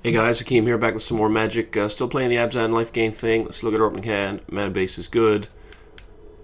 Hey guys, Hakeem here, back with some more Magic. Still playing the Abzan life gain thing. Let's look at our opening hand. Mana base is good.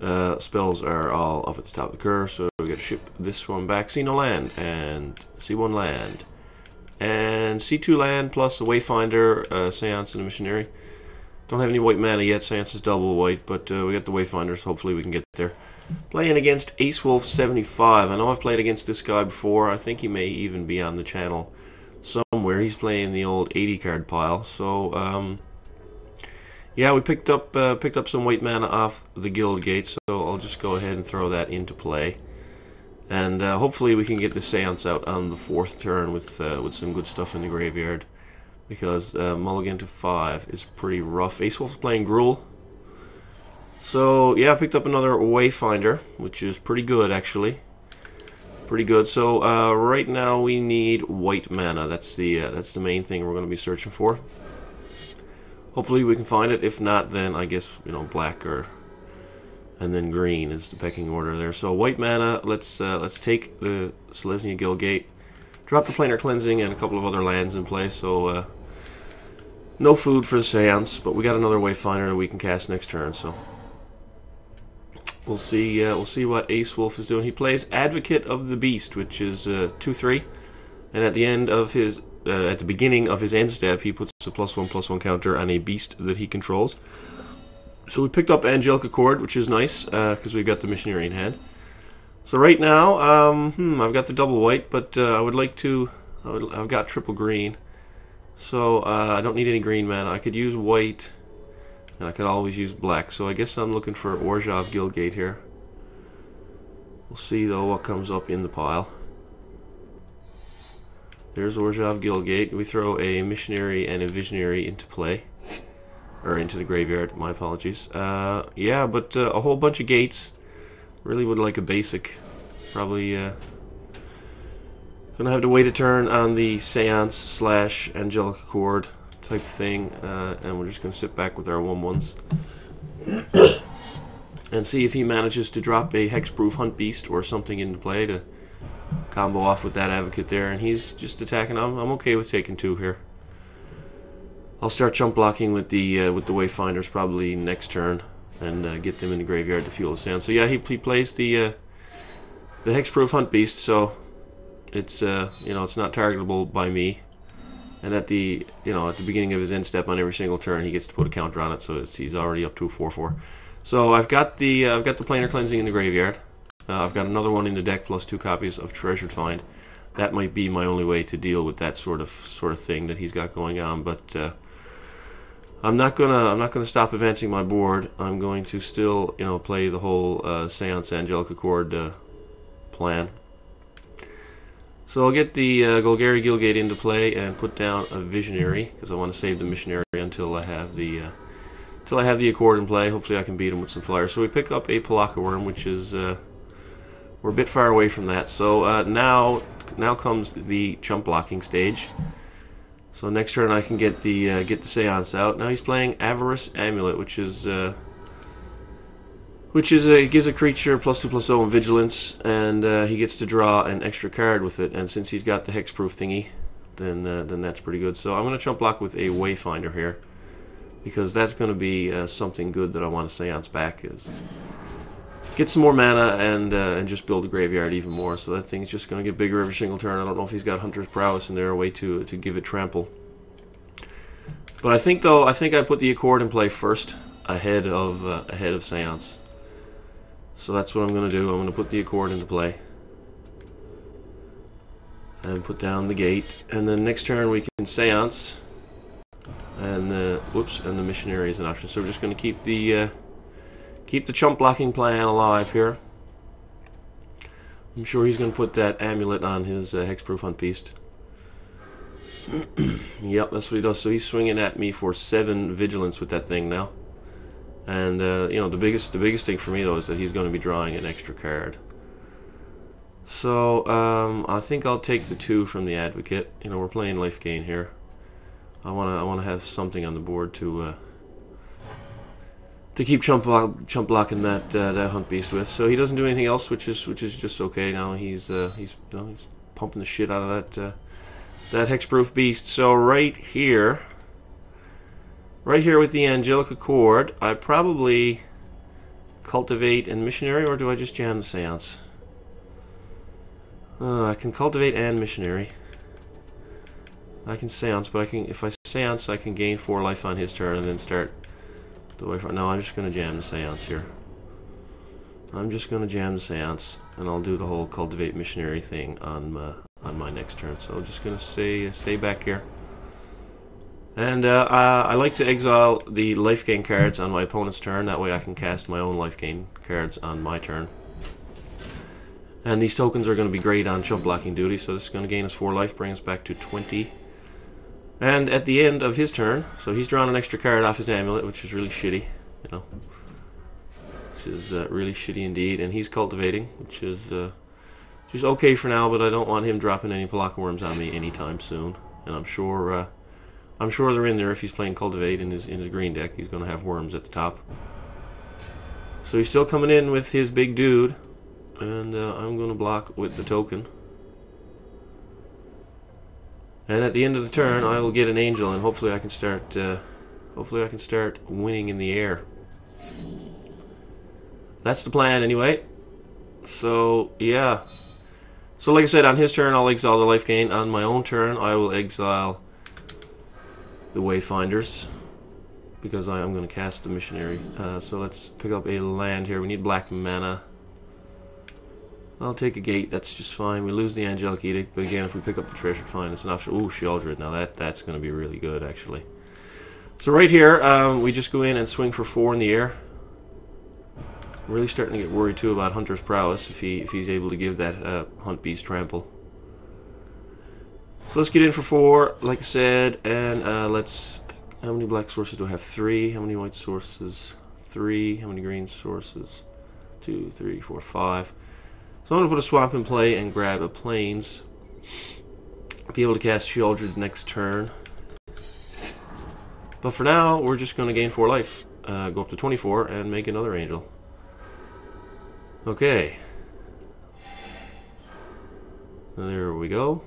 Spells are all up at the top of the curve, so we gotta ship this one back. See no land, and C1 land. And C2 land plus a Wayfinder, Seance, and a Missionary. Don't have any white mana yet, Seance is double white, but we got the Wayfinders, hopefully we can get there. Playing against Ace Wolf 75. I know I've played against this guy before. I think he may even be on the channel somewhere. He's playing the old 80 card pile. So yeah, we picked up some white mana off the guild gate, so I'll just go ahead and throw that into play, and hopefully we can get the Seance out on the 4th turn with some good stuff in the graveyard, because mulligan to 5 is pretty rough. Ace Wolf is playing Gruul. So yeah, I picked up another Wayfinder, which is pretty good actually. Pretty good. So right now we need white mana. That's the main thing we're going to be searching for. Hopefully we can find it. If not, then I guess black and then green is the pecking order there. So white mana. Let's take the Selesnya Guildgate, drop the Planar Cleansing and a couple of other lands in play. So no food for the Seance, but we got another Wayfinder that we can cast next turn. So we'll see what Ace Wolf is doing. He plays Advocate of the Beast, which is 2/3, and at the end of his at the beginning of his end step, he puts a +1/+1 counter on a beast that he controls. So we picked up Angelic Accord, which is nice because we've got the Missionary in hand. So right now, I've got the double white, but I would like to. I've got triple green, so I don't need any green mana. I could use white. And I could always use black, so I guess I'm looking for Orzhov Guildgate here. We'll see though what comes up in the pile. There's Orzhov Guildgate. We throw a Missionary and a Visionary into play. Or into the graveyard, my apologies. Yeah, but a whole bunch of gates. Really would like a basic. Probably gonna have to wait a turn on the Seance / Angelic Accord type thing, and we're just going to sit back with our 1/1s and see if he manages to drop a hexproof Hunt Beast or something into play to combo off with that Advocate there, and he's just attacking. I'm okay with taking 2 here. I'll start chump blocking with the Wayfinders probably next turn and get them in the graveyard to fuel the Seance. So yeah, he plays the hexproof Hunt Beast, so it's it's not targetable by me. And at the beginning of his end step on every single turn, he gets to put a counter on it, so he's already up to a 4/4. So I've got the Planar Cleansing in the graveyard. I've got another one in the deck plus 2 copies of Treasured Find. That might be my only way to deal with that sort of thing that he's got going on. But I'm not gonna stop advancing my board. I'm going to still play the whole Seance Angelic Accord plan. So I'll get the Golgari Guildgate into play and put down a Visionary, because I want to save the Missionary until I have the Accord in play. Hopefully I can beat him with some flyers. So we pick up a Pelakka Wurm, which is we're a bit far away from that. So now comes the chump blocking stage. So next turn I can get the Seance out. Now he's playing Avarice Amulet, which gives a creature +2/+0 and vigilance, and he gets to draw an extra card with it. And since he's got the hexproof thingy, then that's pretty good. So I'm going to chump block with a Wayfinder here, because that's going to be something good that I want to Seance back, is get some more mana and just build a graveyard even more. So that thing's just going to get bigger every single turn. I don't know if he's got Hunter's Prowess in there, a way to give it trample. But I think I put the Accord in play first, ahead of Seance. So that's what I'm going to do. I'm going to put the Accord into play and put down the gate, and then next turn we can Seance, and and the Missionary is an option. So we're just going to keep the chump blocking plan alive here. I'm sure he's going to put that Amulet on his hexproof Hunt Beast. Yep, that's what he does. So he's swinging at me for 7 vigilance with that thing now. And the biggest thing for me though is that he's going to be drawing an extra card. So I think I'll take the 2 from the Advocate. We're playing life gain here. I wanna have something on the board to keep chump blocking that Hunt Beast with. So he doesn't do anything else, which is just okay. Now he's pumping the shit out of that hexproof beast. So right here with the Angelic Accord, I probably cultivate and missionary, or do I just jam the seance? I can cultivate and missionary. I can seance, but if I seance, I can gain 4 life on his turn and then start the way for. No, I'm just going to jam the seance here. I'm just going to jam the seance, and I'll do the whole cultivate missionary thing on my next turn. So I'm just going to stay back here. And I like to exile the life gain cards on my opponent's turn. That way I can cast my own life gain cards on my turn. And these tokens are going to be great on chump blocking duty. So this is going to gain us 4 life, bring us back to 20. And at the end of his turn, so he's drawn an extra card off his amulet, which is really shitty, you know. Which is really shitty indeed. And he's cultivating, which is just okay for now, but I don't want him dropping any Pelakka Worms on me anytime soon. And I'm sure they're in there if he's playing cultivate in his green deck. He's going to have worms at the top. So he's still coming in with his big dude, and I'm going to block with the token. And at the end of the turn, I will get an angel, and hopefully I can start. Hopefully I can start winning in the air. That's the plan, anyway. So yeah. So like I said, on his turn, I'll exile the life gain. On my own turn, I will exile the Wayfinders, because I am going to cast the missionary. So let's pick up a land here. We need black mana. I'll take a gate, that's just fine. We lose the Angelic Edict, but again, if we pick up the Treasured Find, it's an option. Ooh, Sheoldred. Now that's going to be really good, actually. So right here, we just go in and swing for 4 in the air. I'm really starting to get worried, too, about Hunter's Prowess, if he's able to give that Hunt Beast trample. So let's get in for 4, like I said, and let's... How many black sources do I have? 3. How many white sources? 3. How many green sources? 2, 3, 4, 5. So I'm going to put a swamp in play and grab a Plains. Be able to cast Sheoldred next turn. But for now, we're just going to gain 4 life. Go up to 24 and make another angel. Okay. There we go.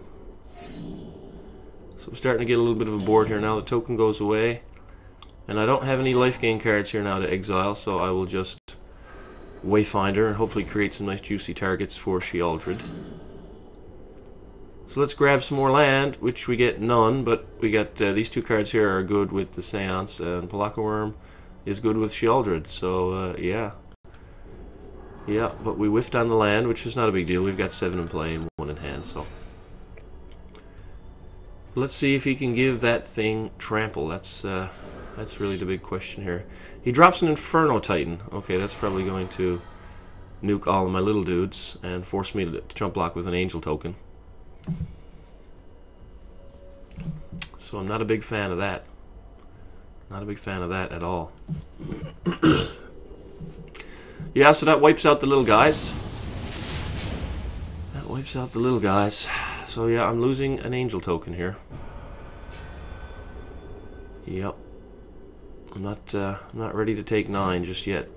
So I'm starting to get a little bit of a board here now. The token goes away. And I don't have any life gain cards here now to exile, so I will just Wayfinder and hopefully create some nice juicy targets for Sheoldred. So let's grab some more land, which we get none, but we got these 2 cards here are good with the Seance, and Pelakka Worm is good with Sheoldred, so yeah. Yeah, but we whiffed on the land, which is not a big deal. We've got 7 in play and 1 in hand, so. Let's see if he can give that thing trample. That's really the big question here. He drops an Inferno Titan. Okay, that's probably going to nuke all of my little dudes and force me to jump block with an angel token. So I'm not a big fan of that. Not a big fan of that at all. Yeah, so that wipes out the little guys. That wipes out the little guys. So yeah, I'm losing an angel token here. Yep. I'm not ready to take 9 just yet.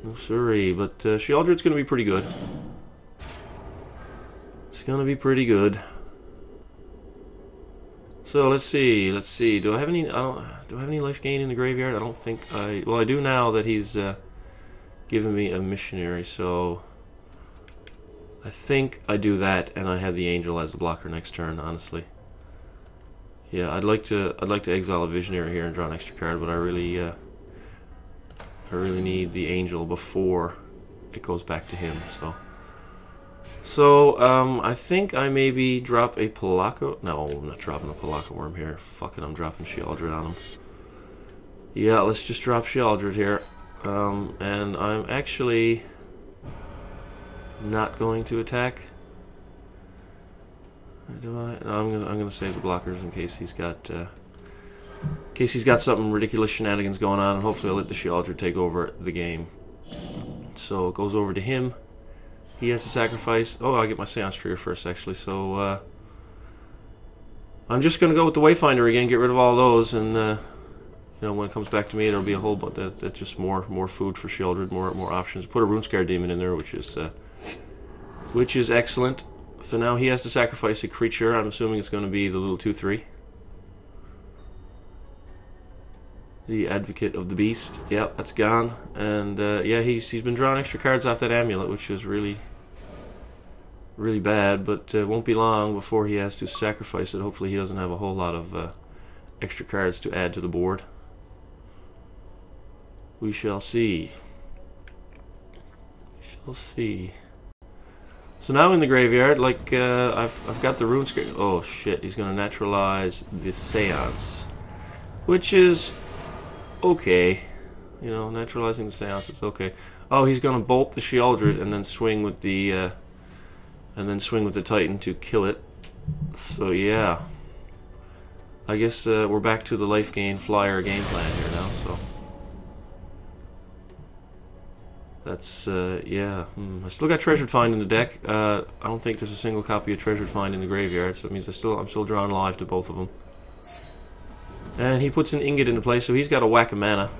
No siree, but Sheoldred's gonna be pretty good. It's gonna be pretty good. So let's see. Do I have any? Do I have any life gain in the graveyard? I don't think I. Well, I do now that he's given me a missionary. So I think I do that, and I have the angel as the blocker next turn. Honestly, yeah, I'd like to exile a visionary here and draw an extra card, but I really need the angel before it goes back to him. So I think I maybe drop a Pelakka. No, I'm not dropping a Pelakka Worm here. Fuck it, I'm dropping Sheoldred on him. Yeah, let's just drop Sheoldred here. And I'm actually not going to attack. Do I? No, I'm gonna save the blockers in case he's got something ridiculous shenanigans going on, and hopefully I'll let the Sheoldred take over the game. So it goes over to him. He has to sacrifice. Oh, I'll get my Seance trigger first, actually. So I'm just gonna go with the Wayfinder again, get rid of all those, and you know, when it comes back to me, there'll be a whole bunch. That's just more food for Sheoldred, more options. Put a Runescar Demon in there, which is excellent. So now he has to sacrifice a creature. I'm assuming it's going to be the little 2/3. The Advocate of the Beast. Yep, that's gone. And yeah, he's been drawing extra cards off that amulet, which is really bad. But it won't be long before he has to sacrifice it. Hopefully he doesn't have a whole lot of extra cards to add to the board. We shall see. We shall see. So now in the graveyard, like I've got the rune screen. Oh shit! He's gonna naturalize the Seance, which is okay. You know, naturalizing the Seance is okay. Oh, he's gonna bolt the Sheoldred and then swing with the Titan to kill it. So yeah, I guess we're back to the life gain flyer game plan here now. So. That's, yeah. I still got Treasured Find in the deck. I don't think there's a single copy of Treasured Find in the graveyard, so it means I'm still drawing live to both of them. And he puts an Ingot into play, so he's got a whack of mana.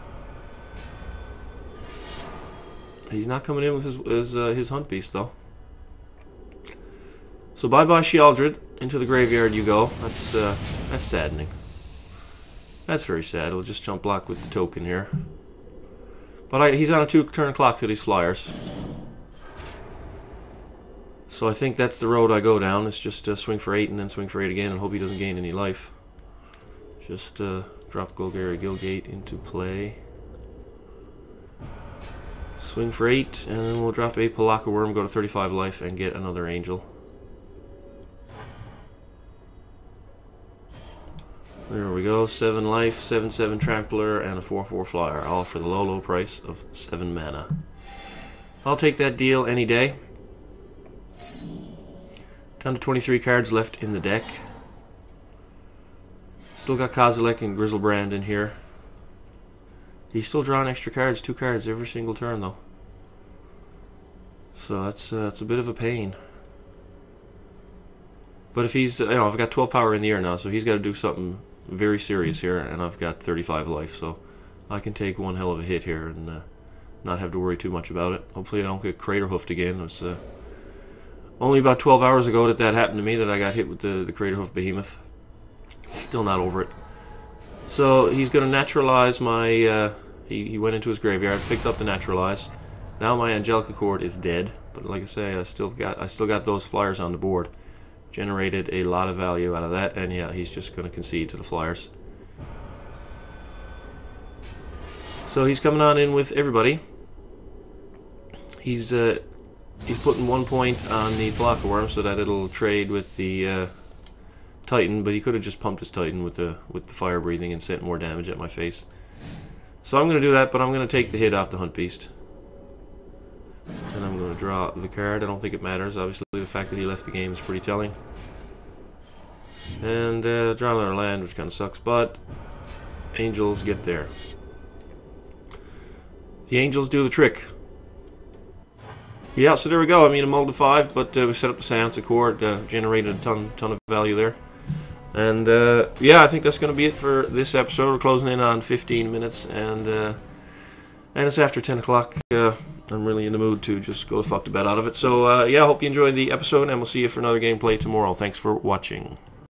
He's not coming in with his Hunt Beast, though. So bye-bye Sheoldred. Into the graveyard you go. That's saddening. That's very sad. We'll just jump block with the token here. But he's on a 2-turn clock to these flyers. So I think that's the road I go down. It's just swing for 8 and then swing for 8 again and hope he doesn't gain any life. Just drop Golgari Guildgate into play. Swing for 8 and then we'll drop a Pelakka Wurm, go to 35 life and get another Angel. There we go, 7 life, 7/7 Trampler, and a 4/4 flyer, all for the low price of 7 mana. I'll take that deal any day. Down to 23 cards left in the deck. Still got Kozilek and Griselbrand in here. He's still drawing extra cards, 2 cards every single turn though. So that's a bit of a pain. But if he's, I've got 12 power in the air now, so he's got to do something very serious here, and I've got 35 life, so I can take one hell of a hit here and not have to worry too much about it. Hopefully I don't get Crater Hoofed again. It was only about 12 hours ago that happened to me, that I got hit with the Crater Hoof Behemoth. Still not over it. So he's going to naturalize my... he went into his graveyard, picked up the naturalize. Now my Angelica Chord is dead, but like I say, I still got those flyers on the board. Generated a lot of value out of that, and yeah, he's just going to concede to the flyers. So he's coming on in with everybody. He's putting 1 point on the Pelakka Wurm so that it'll trade with the Titan, but he could have just pumped his Titan with the fire breathing and sent more damage at my face. So I'm going to do that, but I'm going to take the hit off the Hunt Beast. And I'm going to draw the card. I don't think it matters. Obviously, the fact that he left the game is pretty telling. And draw another land, which kind of sucks, but Angels get there. The Angels do the trick. Yeah, so there we go. I mean, a mulled to 5, but we set up the Seance Accord, generated a ton of value there. And yeah, I think that's going to be it for this episode. We're closing in on 15 minutes, and it's after 10 o'clock. I'm really in the mood to just go the fuck to bed out of it. So yeah, I hope you enjoyed the episode, and we'll see you for another gameplay tomorrow. Thanks for watching.